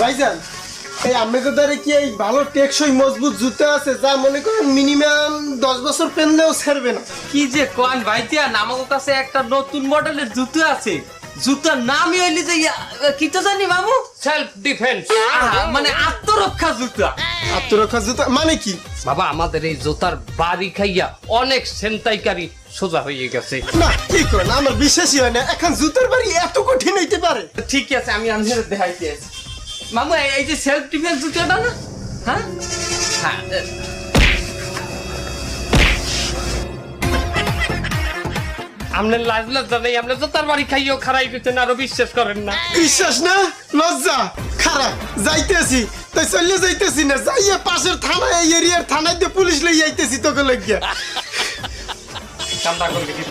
ভাইজান এই আমাদের কি এই ভালো টেকসই মজবুত জুতা আছে যা মনে করেন মিনিমাম 10 বছর পেনলেও ছাড়বে না? কি যে কোন ভাইজান, আমার কাছে একটা নতুন মডেলের জুতো আছে। জুতার নামই হইলি যে কি তো জানি বাবু, সেলফ ডিফেন্স, মানে আত্মরক্ষা জুতা। আত্মরক্ষা জুতা মানে কি বাবা? আমাদের এই জুতার বাড়ি খাইয়া অনেক ছিনতাইকারী সোজা হয়ে গেছে। না কি করেন, আমার বিশ্বাসই হয় না এখন জুতার বাড়ি এত কঠিন হইতে পারে। ঠিক আছে, আমি আপনাদের দেখাইতে আছি। মামু এই যে সেলফ ডিফেন্স জুতাটা না, হ্যাঁ হ্যাঁ, আপনার লাজ লজ্জা নেই? আপনার জুতার বাড়ি খাইয়েও খারাই দিতেন, আরো বিশ্বাস করেন না? বিশ্বাস না লজ্জা খারাপ যাইতেছি তাই চলে যাইতেছি না, যাইয়া পাশের থানায় এই এরিয়ার থানায় দিয়ে পুলিশ লই যাইতেছি তোকে লইয়া। কান্দা করে